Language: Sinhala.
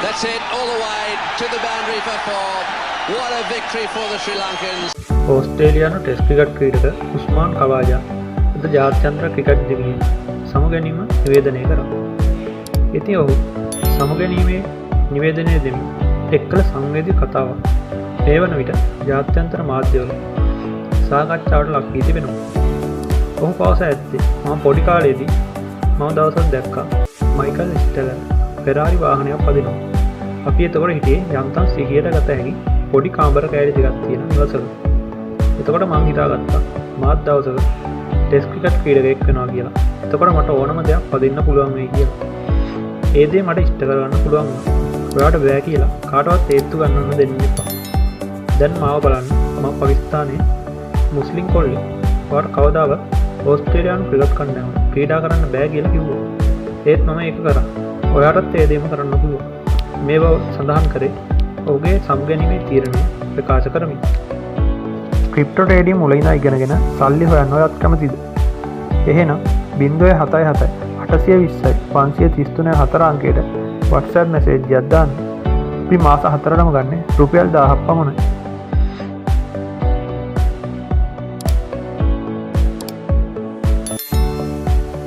That's it, all the way to the boundary for 4. What a victory for the Sri Lankans. ඕස්ට්‍රේලියානු ටෙස්ට් ක්‍රිකට් ක්‍රීඩක උස්මාන් කවාජා අද ජාත්‍යන්තර ක්‍රිකට් දිවියෙන් සමුගැනීම නිවේදනය කරා. ඉතින් ඔහු සමුගැනීමේ නිවේදනය දෙමින් එක් කළ සංවේදී කතාවක් ඒ වන විට ජාත්‍යන්තර මාධ්‍යවල සාකච්ඡාවට ලක් වී තිබෙනවා. ඔහු පවසා ඇත්තේ මම පොඩි කාලේදී මම දවසක් දැක්කා මයිකල් ස්ටෙලර් ෆෙරාරි වාහනයක් පදිනවා. අපි එතකොට හිටියේ යන්තම් 100ට ගත හැකි පොඩි කාමර කෑලි දෙකක් තියෙන නිවසක. එතකොට මං හිතාගත්තා මාත් දවසක ටෙස්ට් ක්‍රිකට් ක්‍රීඩකයෙක් වෙනවා කියලා. එතකොට මට ඕනම දෙයක් පදින්න පුළුවන් වෙයි කියලා. ඒ දේ මට ඉෂ්ට කරගන්න පුළුවන් වුණා. ඔයාට බෑ කියලා කාටවත් ඒත්තු ගන්නන්න දෙන්න එපා. දැන් මාව බලන්න මම පාකිස්තානයේ මුස්ලිම් කොල්ලෙක්. ඔයාට කවදාවත් ඕස්ට්‍රේලියානු ක්‍රිකට් කණ්ඩායම ක්‍රීඩා කරන්න බෑ කියලා කිව්වා. ඒත් මම ඒක කරා. ඔයාටත් ඒ දේම කරන්න පුළුවන්. මේ බව සඳහන් කරේ ඔහුගේ සමුගැනීමේ තීරණය ප්‍රකාශ කරමින්. ක්‍රිප්ටෝ ට්‍රේඩින් මුලින් ඉගෙනගෙන සල්ලි හොයන්න ඔයත් කැමතිද? එහෙනම් 077 820 533 4 අංකයට WhatsApp මැසේජ් එකක් දාන්න. අපි මාස 4ටම ගන්නේ රුපියල් 1000ක් පමණයි.